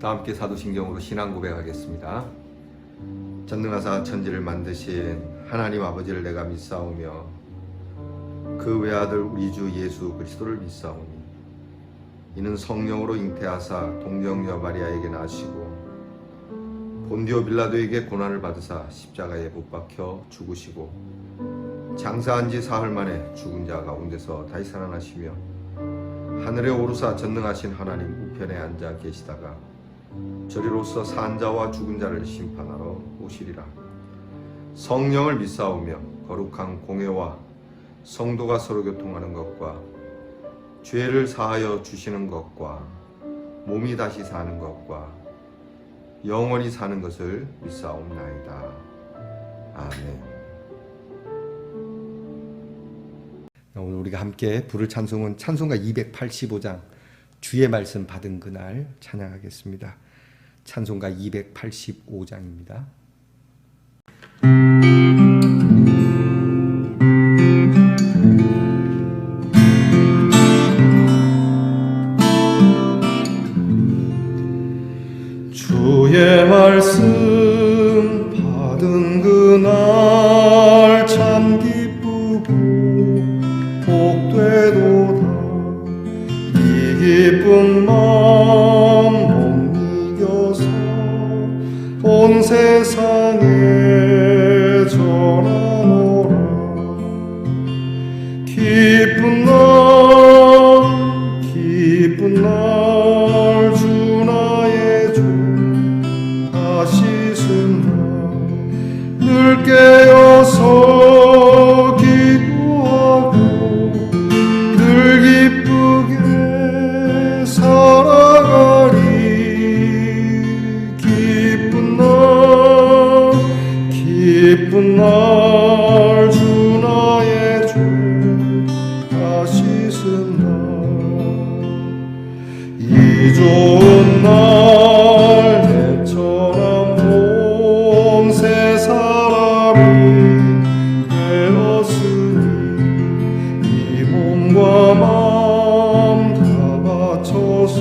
다 함께 사도신경으로 신앙 고백하겠습니다. 전능하사 천지를 만드신 하나님 아버지를 내가 믿사오며 그 외아들 우리 주 예수 그리스도를 믿사오니 이는 성령으로 잉태하사 동정녀 마리아에게 나시고 본디오 빌라도에게 고난을 받으사 십자가에 못 박혀 죽으시고 장사한 지 사흘 만에 죽은 자 가운데서 다시 살아나시며 하늘에 오르사 전능하신 하나님 우편에 앉아 계시다가 저리로서 산 자와 죽은 자를 심판하러 오시리라. 성령을 믿사오며 거룩한 공회와 성도가 서로 교통하는 것과 죄를 사하여 주시는 것과 몸이 다시 사는 것과 영원히 사는 것을 믿사옵나이다. 아멘. 오늘 우리가 함께 부를 찬송은 찬송가 285장 주의 말씀 받은 그날 찬양하겠습니다. 찬송가 285장입니다. 주의 말씀 받은 그날 참 기쁘고 복되도다. 이 기쁜 마음 못 이겨서 온 세상에 전하노라. 기쁜 날 주 나의 죄 다 씻은다. 늘 깨어서 기도하고 늘 기쁘게 살아가리. 기쁜 날 주 나의 죄 다 씻은다. 이 좋은 날 내처럼 온 세 사람이 되었으니 이 몸과 마음 다 바쳐서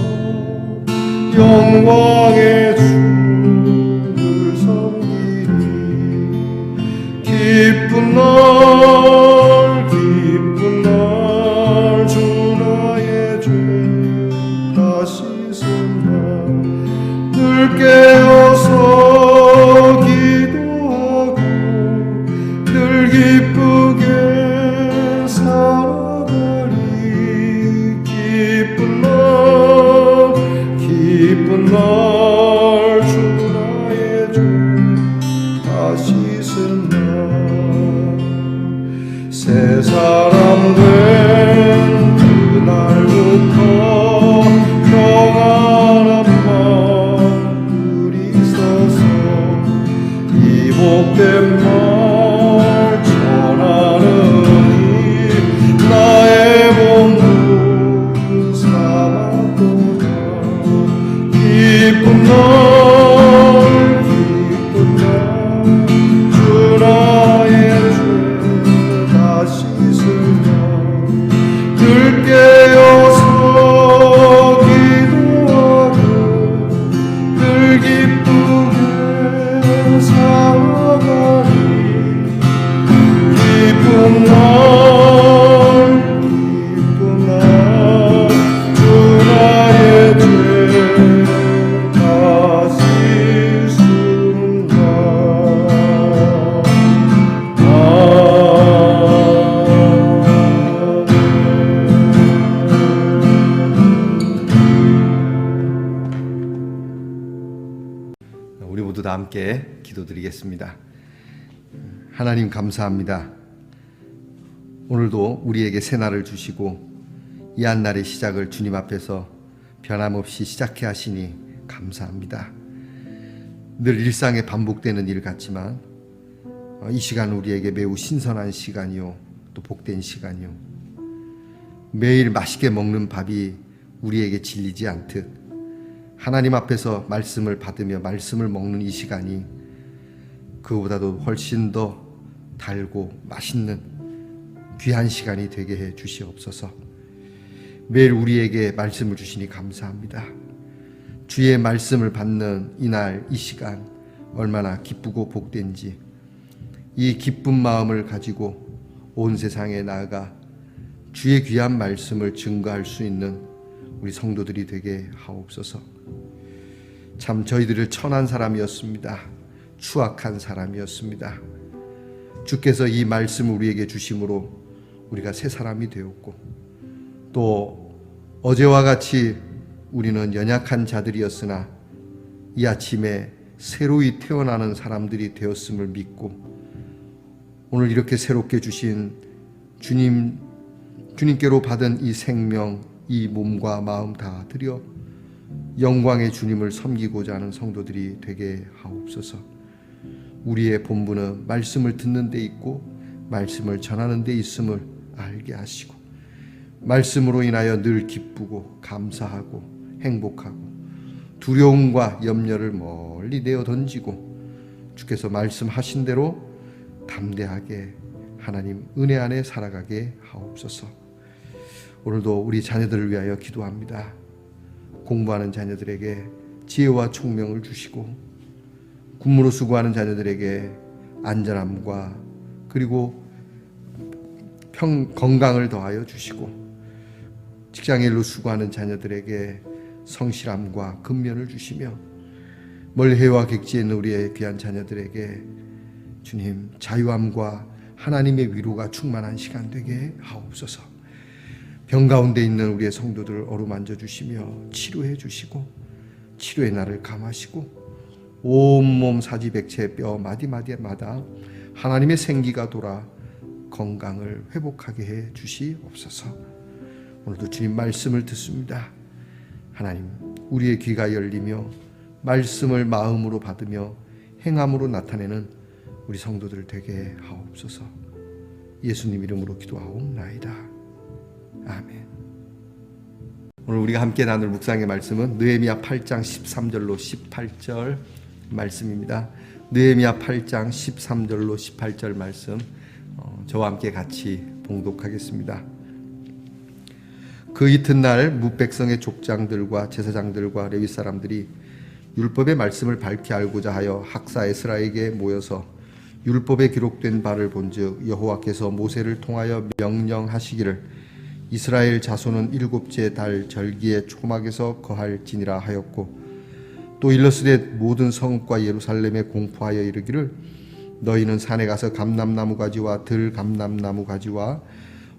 영광의 주를 섬기리. 기쁜 날 주 나의 죄 다 씻은다. 늘 깨어서 기도하고 늘 기쁘게 살아가리. 기쁜 날 주 나의 죄 다 씻은다. 새 사람 된 그날부터 평안한 마음을 있어서 이 복된 말 전하느니 나의 몸도 삼았도다. 기쁜 날 주 나의 죄 다 씻으며 늘 깨어서 기도하고 늘 기쁘게 살아가리. 기쁜 날 주 나의 죄 다 씻은다. 우리 모두 다 함께 기도드리겠습니다. 하나님 감사합니다. 오늘도 우리에게 새날을 주시고 이 한날의 시작을 주님 앞에서 변함없이 시작해 하시니 감사합니다. 늘 일상에 반복되는 일 같지만 이 시간 우리에게 매우 신선한 시간이요 또 복된 시간이요. 매일 맛있게 먹는 밥이 우리에게 질리지 않듯 하나님 앞에서 말씀을 받으며 말씀을 먹는 이 시간이 그보다도 훨씬 더 달고 맛있는 귀한 시간이 되게 해 주시옵소서. 매일 우리에게 말씀을 주시니 감사합니다. 주의 말씀을 받는 이날 이 시간 얼마나 기쁘고 복된지 이 기쁜 마음을 가지고 온 세상에 나아가 주의 귀한 말씀을 증거할 수 있는 우리 성도들이 되게 하옵소서. 참 저희들을 천한 사람이었습니다. 추악한 사람이었습니다. 주께서 이 말씀을 우리에게 주심으로 우리가 새 사람이 되었고 또 어제와 같이 우리는 연약한 자들이었으나 이 아침에 새로이 태어나는 사람들이 되었음을 믿고 오늘 이렇게 새롭게 주신 주님께로 받은 이 생명, 이 몸과 마음 다 드려 영광의 주님을 섬기고자 하는 성도들이 되게 하옵소서. 우리의 본분은 말씀을 듣는 데 있고 말씀을 전하는 데 있음을 알게 하시고 말씀으로 인하여 늘 기쁘고 감사하고 행복하고 두려움과 염려를 멀리 내어 던지고 주께서 말씀하신 대로 담대하게 하나님 은혜 안에 살아가게 하옵소서. 오늘도 우리 자녀들을 위하여 기도합니다. 공부하는 자녀들에게 지혜와 총명을 주시고 군무로 수고하는 자녀들에게 안전함과 그리고 건강을 더하여 주시고 직장일로 수고하는 자녀들에게 성실함과 근면을 주시며 멀리 해와 객지에 있는 우리의 귀한 자녀들에게 주님 자유함과 하나님의 위로가 충만한 시간 되게 하옵소서. 병 가운데 있는 우리의 성도들을 어루만져 주시며 치료해 주시고 치료의 날을 감하시고 온몸 사지백체 뼈 마디마디마다 하나님의 생기가 돌아 건강을 회복하게 해 주시옵소서. 오늘도 주님 말씀을 듣습니다. 하나님 우리의 귀가 열리며 말씀을 마음으로 받으며 행함으로 나타내는 우리 성도들 되게 하옵소서. 예수님 이름으로 기도하옵나이다. 아멘. 오늘 우리가 함께 나눌 묵상의 말씀은 느헤미야 8장 13절로 18절 말씀입니다. 느헤미야 8장 13절로 18절 말씀 저와 함께 같이 봉독하겠습니다. 그 이튿날 뭇백성의 족장들과 제사장들과 레위 사람들이 율법의 말씀을 밝히 알고자 하여 학사 에스라에게 모여서 율법에 기록된 바를 본즉 여호와께서 모세를 통하여 명령하시기를 이스라엘 자손은 일곱째 달 절기의 초막에서 거할지니라 하였고 또 일러스되 모든 성읍과 예루살렘에 공포하여 이르기를 너희는 산에 가서 감람나무 가지와 들감람나무 가지와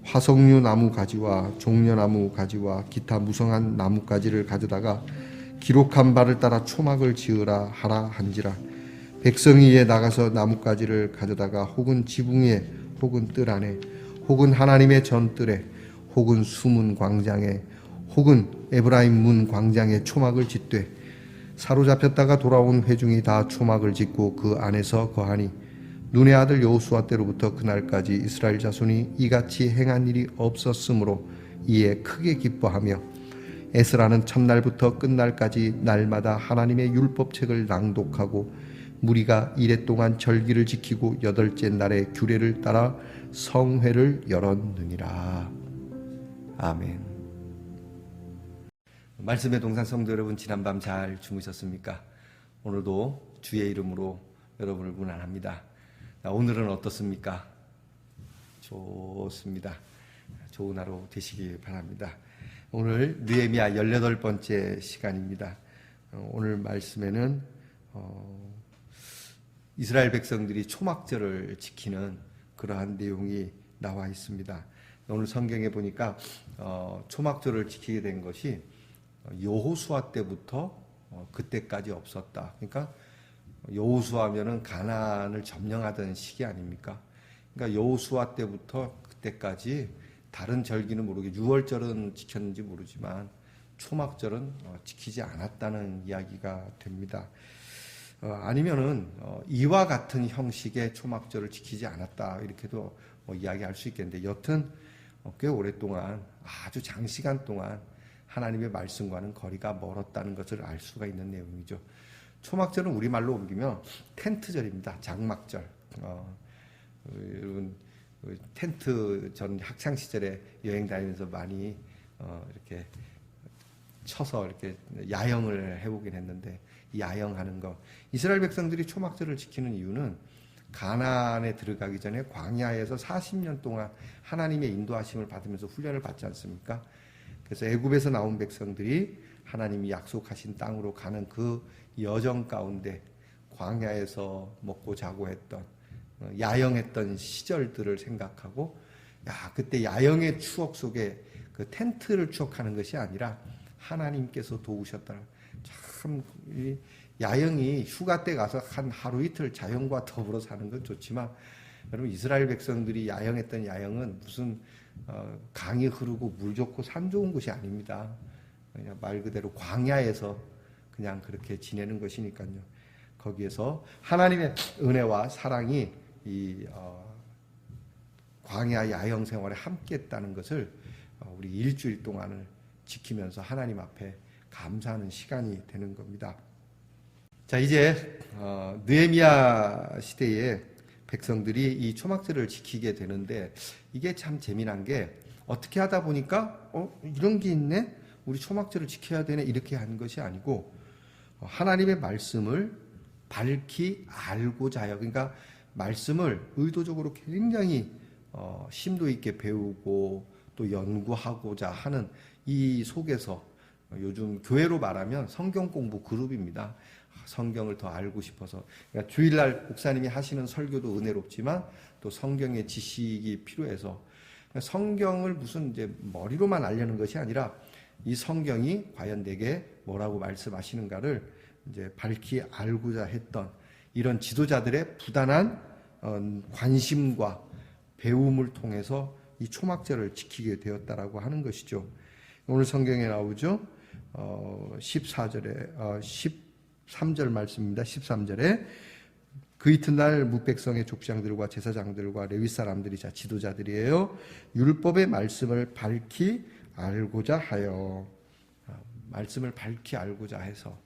화석류 나무 가지와 종려나무 가지와 기타 무성한 나뭇가지를 가져다가 기록한 바를 따라 초막을 지으라 하라 한지라. 백성이 이에 나가서 나뭇가지를 가져다가 혹은 지붕 위에 혹은 뜰 안에 혹은 하나님의 전뜰에 혹은 수문 광장에 혹은 에브라임 문 광장에 초막을 짓되 사로잡혔다가 돌아온 회중이 다 초막을 짓고 그 안에서 거하니 눈의 아들 여호수아 때로부터 그날까지 이스라엘 자손이 이같이 행한 일이 없었으므로 이에 크게 기뻐하며 에스라는 첫날부터 끝날까지 날마다 하나님의 율법책을 낭독하고 무리가 이레 동안 절기를 지키고 여덟째 날에 규례를 따라 성회를 열었느니라. 아멘. 말씀의 동산 성도 여러분, 지난밤 잘 주무셨습니까? 오늘도 주의 이름으로 여러분을 문안합니다. 오늘은 어떻습니까? 좋습니다. 좋은 하루 되시길 바랍니다. 오늘 느헤미야 18번째 시간입니다. 오늘 말씀에는 이스라엘 백성들이 초막절을 지키는 그러한 내용이 나와 있습니다. 오늘 성경에 보니까 초막절을 지키게 된 것이 여호수아 때부터 그때까지 없었다. 그러니까 여호수아면은 가나안을 점령하던 시기 아닙니까? 그러니까 여호수아 때부터 그때까지 다른 절기는 모르게 유월절은 지켰는지 모르지만 초막절은 지키지 않았다는 이야기가 됩니다. 아니면은 이와 같은 형식의 초막절을 지키지 않았다 이렇게도 이야기할 수 있겠는데 여튼 꽤 오랫동안 아주 장시간 동안 하나님의 말씀과는 거리가 멀었다는 것을 알 수가 있는 내용이죠. 초막절은 우리말로 옮기면 텐트절입니다. 장막절. 여러분 텐트 전 학창 시절에 여행 다니면서 많이 이렇게 쳐서 이렇게 야영을 해보긴 했는데, 이 야영하는 거, 이스라엘 백성들이 초막절을 지키는 이유는 가나안에 들어가기 전에 광야에서 40년 동안 하나님의 인도하심을 받으면서 훈련을 받지 않습니까? 그래서 애굽에서 나온 백성들이 하나님이 약속하신 땅으로 가는 그 여정 가운데 광야에서 먹고 자고 했던, 야영했던 시절들을 생각하고, 그때 야영의 추억 속에 그 텐트를 추억하는 것이 아니라 하나님께서 도우셨다. 참, 이 야영이 휴가 때 가서 한 하루 이틀 자연과 더불어 사는 건 좋지만, 여러분, 이스라엘 백성들이 야영했던 야영은 무슨 강이 흐르고 물 좋고 산 좋은 곳이 아닙니다. 그냥 말 그대로 광야에서 그냥 그렇게 지내는 것이니까요. 거기에서 하나님의 은혜와 사랑이 이 광야 야영 생활에 함께했다는 것을 우리 일주일 동안을 지키면서 하나님 앞에 감사하는 시간이 되는 겁니다. 자, 이제 느헤미야 시대에 백성들이 이 초막절을 지키게 되는데, 이게 참 재미난 게 어떻게 하다 보니까 이런 게 있네, 우리 초막절을 지켜야 되네, 이렇게 하는 것이 아니고 하나님의 말씀을 밝히 알고자 해요. 그러니까 말씀을 의도적으로 굉장히 심도 있게 배우고 또 연구하고자 하는 이 속에서, 요즘 교회로 말하면 성경 공부 그룹입니다. 성경을 더 알고 싶어서. 그러니까 주일날 목사님이 하시는 설교도 은혜롭지만 또 성경의 지식이 필요해서, 성경을 무슨 이제 머리로만 알려는 것이 아니라 이 성경이 과연 내게 뭐라고 말씀하시는가를 이제 밝히 알고자 했던 이런 지도자들의 부단한 관심과 배움을 통해서 이 초막절을 지키게 되었다라고 하는 것이죠. 오늘 성경에 나오죠. 13절 말씀입니다. 13절에 그 이튿날 뭇백성의 족장들과 제사장들과 레위 사람들이, 자, 지도자들이에요. 율법의 말씀을 밝히 알고자 하여, 말씀을 밝히 알고자 해서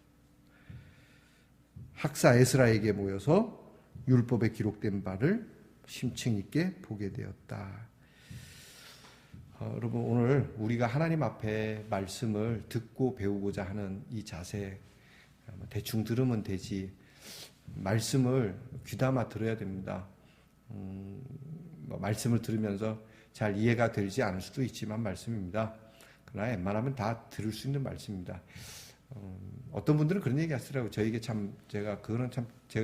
학사 에스라에게 모여서 율법에 기록된 바를 심층 있게 보게 되었다. 여러분, 오늘 우리가 하나님 앞에 말씀을 듣고 배우고자 하는 이 자세, 대충 들으면 되지, 말씀을 귀담아 들어야 됩니다. 말씀을 들으면서 잘 이해가 되지 않을 수도 있지만 말씀입니다. 그러나 웬만하면 다 들을 수 있는 말씀입니다. 어떤 분들은 그런 얘기 하시더라고요. 저에게 참, 제가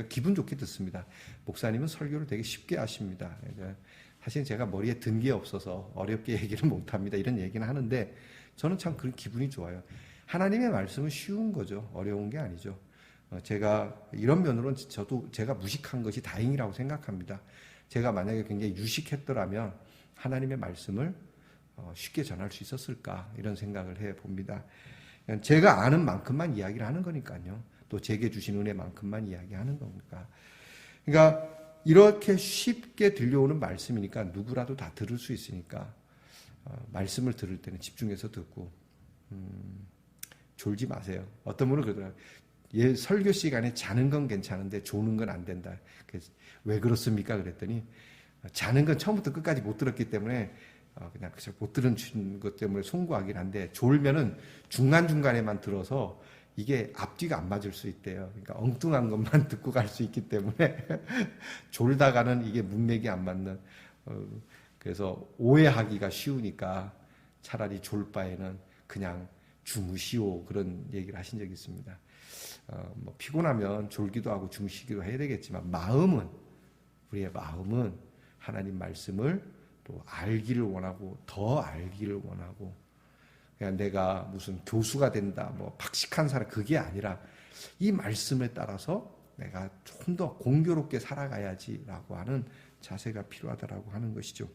기분 좋게 듣습니다. 목사님은 설교를 되게 쉽게 하십니다. 사실 제가 머리에 든 게 없어서 어렵게 얘기를 못합니다. 이런 얘기는 하는데, 저는 참 그런 기분이 좋아요. 하나님의 말씀은 쉬운 거죠. 어려운 게 아니죠. 제가 이런 면으로는 저도 제가 무식한 것이 다행이라고 생각합니다. 제가 만약에 굉장히 유식했더라면 하나님의 말씀을 쉽게 전할 수 있었을까, 이런 생각을 해봅니다. 제가 아는 만큼만 이야기를 하는 거니까요. 또 제게 주신 은혜만큼만 이야기하는 거니까. 그러니까 이렇게 쉽게 들려오는 말씀이니까 누구라도 다 들을 수 있으니까 말씀을 들을 때는 집중해서 듣고 졸지 마세요. 어떤 분은 그러더라고요. 설교 시간에 자는 건 괜찮은데 조는 건 안 된다. 그래서 왜 그렇습니까? 그랬더니 자는 건 처음부터 끝까지 못 들었기 때문에 그냥 못 들은 것 때문에 송구하긴 한데, 졸면은 중간중간에만 들어서 이게 앞뒤가 안 맞을 수 있대요. 그러니까 엉뚱한 것만 듣고 갈 수 있기 때문에 졸다가는 이게 문맥이 안 맞는, 그래서 오해하기가 쉬우니까 차라리 졸 바에는 그냥 주무시오, 그런 얘기를 하신 적이 있습니다. 피곤하면 졸기도 하고 주무시기도 해야 되겠지만, 우리의 마음은 하나님 말씀을 또 알기를 원하고, 더 알기를 원하고, 그냥 내가 무슨 교수가 된다, 박식한 사람, 그게 아니라 이 말씀에 따라서 내가 좀 더 공교롭게 살아가야지라고 하는 자세가 필요하다라고 하는 것이죠.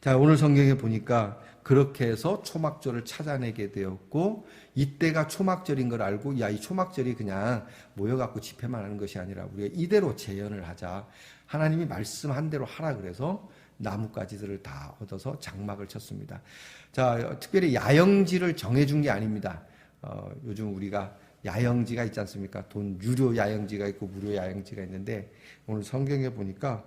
자, 오늘 성경에 보니까 그렇게 해서 초막절을 찾아내게 되었고, 이때가 초막절인 걸 알고, 이 초막절이 그냥 모여갖고 집회만 하는 것이 아니라 우리가 이대로 재현을 하자. 하나님이 말씀한 대로 하라 그래서 나뭇가지들을 다 얻어서 장막을 쳤습니다. 자, 특별히 야영지를 정해준 게 아닙니다. 요즘 우리가 야영지가 있지 않습니까? 유료 야영지가 있고 무료 야영지가 있는데, 오늘 성경에 보니까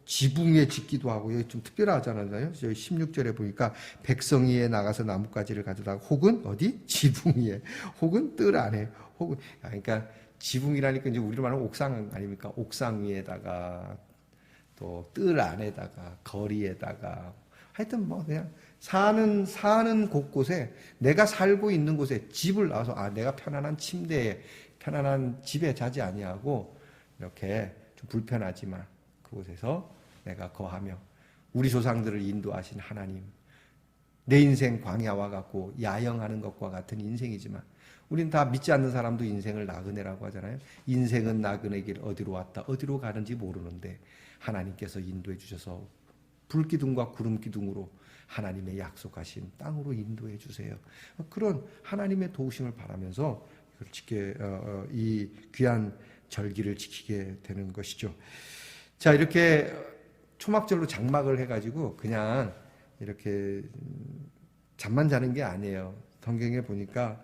지붕 위에 짓기도 하고, 여기 좀 특별하잖아요. 저희 16절에 보니까 백성 위에 나가서 나뭇가지를 가져다가, 혹은 어디? 지붕 위에, 혹은 뜰 안에, 혹은, 그러니까 지붕이라니까 이제 우리로 말하면 옥상 아닙니까? 옥상 위에다가, 또 뜰 안에다가, 거리에다가, 하여튼 뭐 그냥 사는 곳곳에, 내가 살고 있는 곳에 집을 놔서, 내가 편안한 침대에, 편안한 집에 자지 아니하고, 이렇게 좀 불편하지만 그곳에서 내가 거하며 우리 조상들을 인도하신 하나님, 내 인생 광야와 같고 야영하는 것과 같은 인생이지만, 우리는 다 믿지 않는 사람도 인생을 나그네라고 하잖아요. 인생은 나그네 길 어디로 왔다 어디로 가는지 모르는데 하나님께서 인도해 주셔서 불기둥과 구름기둥으로 하나님의 약속하신 땅으로 인도해 주세요. 그런 하나님의 도우심을 바라면서 이 귀한 절기를 지키게 되는 것이죠. 자, 이렇게 초막절로 장막을 해가지고 그냥 이렇게 잠만 자는 게 아니에요. 성경에 보니까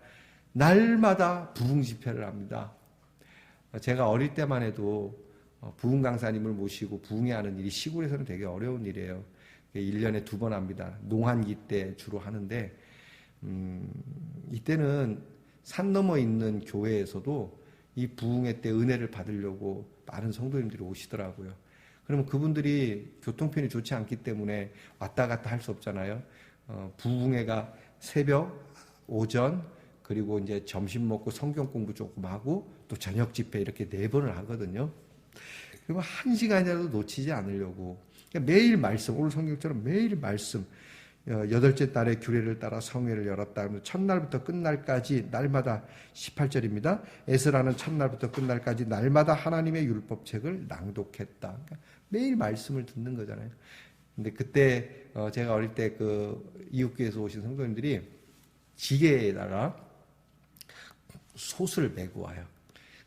날마다 부흥 집회를 합니다. 제가 어릴 때만 해도 부흥 강사님을 모시고 부흥회하는 일이 시골에서는 되게 어려운 일이에요. 1년에 2번 합니다. 농한기 때 주로 하는데, 이때는 산 넘어 있는 교회에서도 이 부흥회 때 은혜를 받으려고 많은 성도님들이 오시더라고요. 그러면 그분들이 교통편이 좋지 않기 때문에 왔다 갔다 할 수 없잖아요. 부흥회가 새벽, 오전, 그리고 이제 점심 먹고 성경 공부 조금 하고 또 저녁 집회 이렇게 4번을 하거든요. 그러면 1시간이라도 놓치지 않으려고. 그러니까 매일 말씀, 오늘 성경처럼 매일 말씀, 8째 달에 규례를 따라 성회를 열었다. 그러면 첫날부터 끝날까지 날마다 18절입니다. 에스라는 첫날부터 끝날까지 날마다 하나님의 율법책을 낭독했다. 그러니까 매일 말씀을 듣는 거잖아요. 근데 그때 제가 어릴 때 그 이웃교회에서 오신 성도님들이 지게에다가 솥을 메고 와요.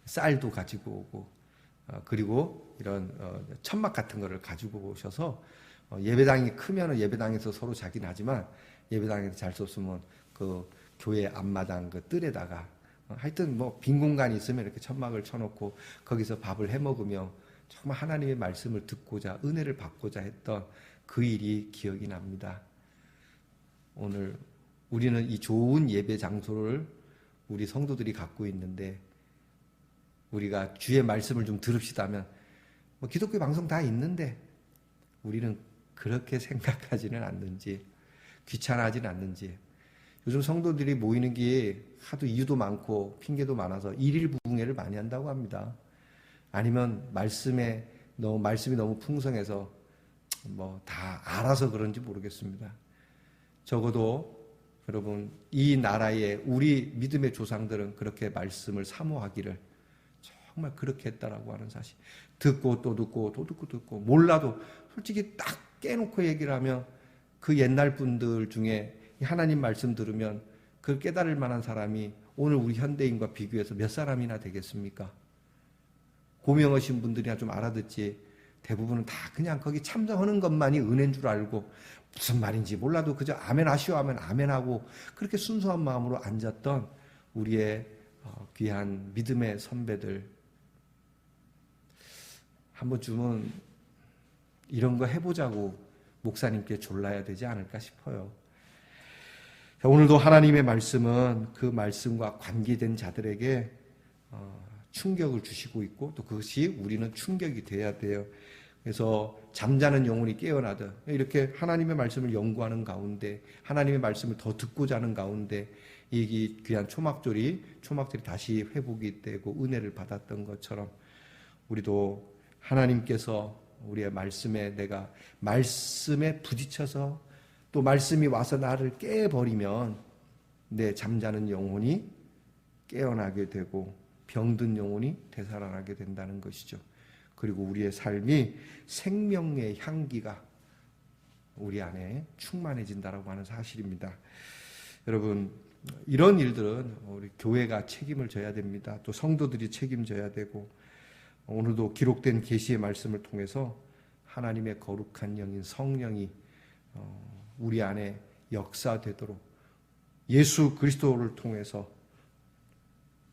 쌀도 가지고 오고, 그리고 이런 천막 같은 거를 가지고 오셔서, 예배당이 크면은 예배당에서 서로 자긴 하지만 예배당에서 잘 수 없으면 그 교회 앞마당 그 뜰에다가, 하여튼 뭐 빈 공간이 있으면 이렇게 천막을 쳐놓고 거기서 밥을 해 먹으며 정말 하나님의 말씀을 듣고자, 은혜를 받고자 했던 그 일이 기억이 납니다. 오늘 우리는 이 좋은 예배 장소를 우리 성도들이 갖고 있는데, 우리가 주의 말씀을 좀 들읍시다면, 뭐 기독교 방송 다 있는데 우리는 그렇게 생각하지는 않는지, 귀찮아하지는 않는지. 요즘 성도들이 모이는 게 하도 이유도 많고 핑계도 많아서 일일 부흥회를 많이 한다고 합니다. 아니면 말씀이 너무 풍성해서 뭐 다 알아서 그런지 모르겠습니다. 적어도 여러분, 이 나라의 우리 믿음의 조상들은 그렇게 말씀을 사모하기를 정말 그렇게 했다라고 하는 사실. 듣고 또 듣고 또 듣고 듣고, 몰라도 솔직히 딱 깨놓고 얘기를 하면 그 옛날 분들 중에 하나님 말씀 들으면 그걸 깨달을 만한 사람이 오늘 우리 현대인과 비교해서 몇 사람이나 되겠습니까? 고명하신 분들이나 좀 알아듣지, 대부분은 다 그냥 거기 참석하는 것만이 은혜인 줄 알고 무슨 말인지 몰라도 그저 아멘 하시오 하면 아멘하고 그렇게 순수한 마음으로 앉았던 우리의 귀한 믿음의 선배들, 한 번쯤은 이런 거 해보자고 목사님께 졸라야 되지 않을까 싶어요. 오늘도 하나님의 말씀은 그 말씀과 관계된 자들에게 충격을 주시고 있고, 또 그것이 우리는 충격이 돼야 돼요. 그래서 잠자는 영혼이 깨어나듯 이렇게 하나님의 말씀을 연구하는 가운데, 하나님의 말씀을 더 듣고자 하는 가운데 이 귀한 초막절이 다시 회복이 되고 은혜를 받았던 것처럼, 우리도 하나님께서 우리의 말씀에, 내가 말씀에 부딪혀서 또 말씀이 와서 나를 깨버리면 내 잠자는 영혼이 깨어나게 되고 병든 영혼이 되살아나게 된다는 것이죠. 그리고 우리의 삶이 생명의 향기가 우리 안에 충만해진다라고 하는 사실입니다. 여러분, 이런 일들은 우리 교회가 책임을 져야 됩니다. 또 성도들이 책임져야 되고, 오늘도 기록된 계시의 말씀을 통해서 하나님의 거룩한 영인 성령이 우리 안에 역사되도록 예수 그리스도를 통해서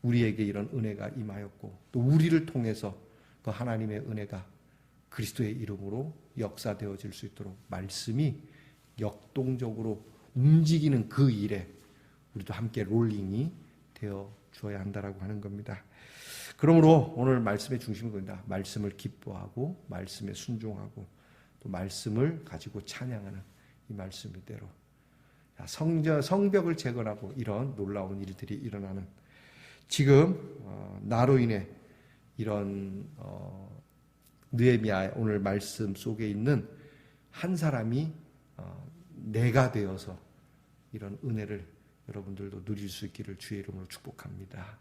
우리에게 이런 은혜가 임하였고, 또 우리를 통해서 그 하나님의 은혜가 그리스도의 이름으로 역사되어질 수 있도록 말씀이 역동적으로 움직이는 그 일에 우리도 함께 롤링이 되어 주어야 한다라고 하는 겁니다. 그러므로 오늘 말씀의 중심은 그겁니다. 말씀을 기뻐하고 말씀에 순종하고 또 말씀을 가지고 찬양하는 이 말씀대로 성벽을 재건하고 이런 놀라운 일들이 일어나는 지금 나로 인해 이런 느헤미야 오늘 말씀 속에 있는 한 사람이 내가 되어서 이런 은혜를 여러분들도 누릴 수 있기를 주의 이름으로 축복합니다.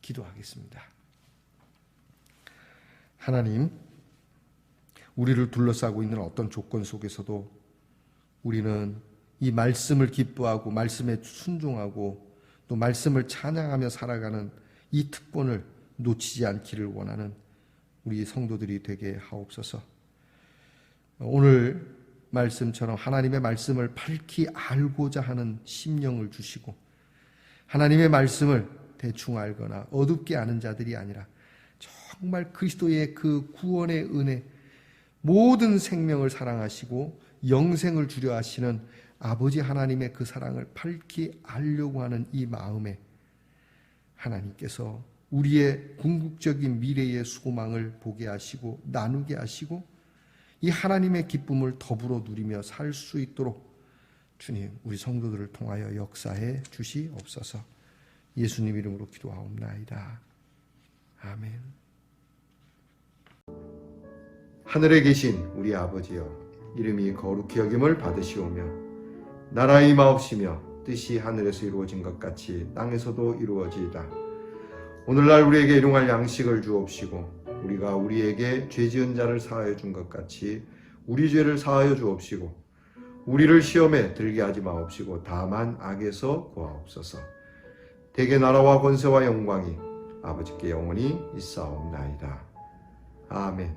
기도하겠습니다. 하나님, 우리를 둘러싸고 있는 어떤 조건 속에서도 우리는 이 말씀을 기뻐하고 말씀에 순종하고 또 말씀을 찬양하며 살아가는 이 특권을 놓치지 않기를 원하는 우리 성도들이 되게 하옵소서. 오늘 말씀처럼 하나님의 말씀을 밝히 알고자 하는 심령을 주시고 하나님의 말씀을 대충 알거나 어둡게 아는 자들이 아니라 정말 그리스도의 그 구원의 은혜, 모든 생명을 사랑하시고 영생을 주려 하시는 아버지 하나님의 그 사랑을 밝히 알려고 하는 이 마음에 하나님께서 우리의 궁극적인 미래의 소망을 보게 하시고 나누게 하시고 이 하나님의 기쁨을 더불어 누리며 살 수 있도록 주님, 우리 성도들을 통하여 역사해 주시옵소서. 예수님 이름으로 기도하옵나이다. 아멘. 하늘에 계신 우리 아버지여, 이름이 거룩히 여김을 받으시오며 나라의 임하옵시며 뜻이 하늘에서 이루어진 것 같이 땅에서도 이루어지이다. 오늘날 우리에게 일용할 양식을 주옵시고 우리가 우리에게 죄 지은 자를 사하여 준 것 같이 우리 죄를 사하여 주옵시고 우리를 시험에 들게 하지 마옵시고 다만 악에서 구하옵소서. 대개 나라와 권세와 영광이 아버지께 영원히 있사옵나이다. 아멘.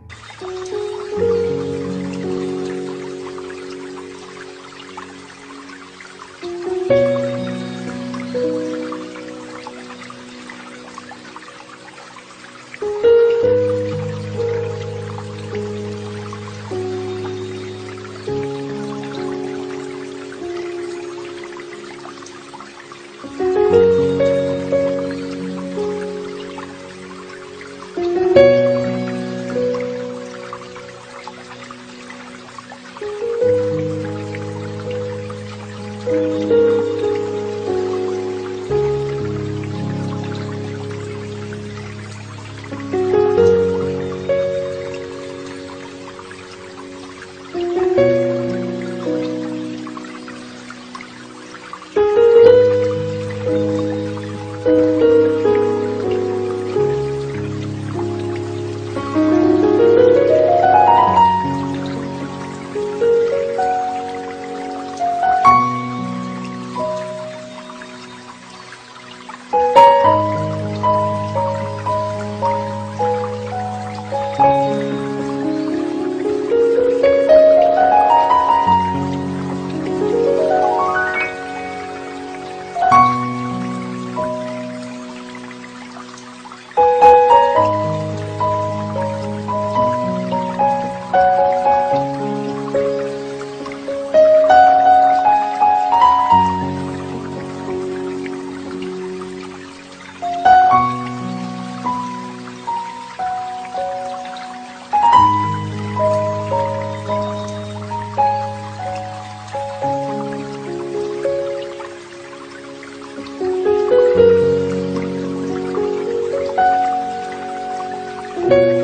thank you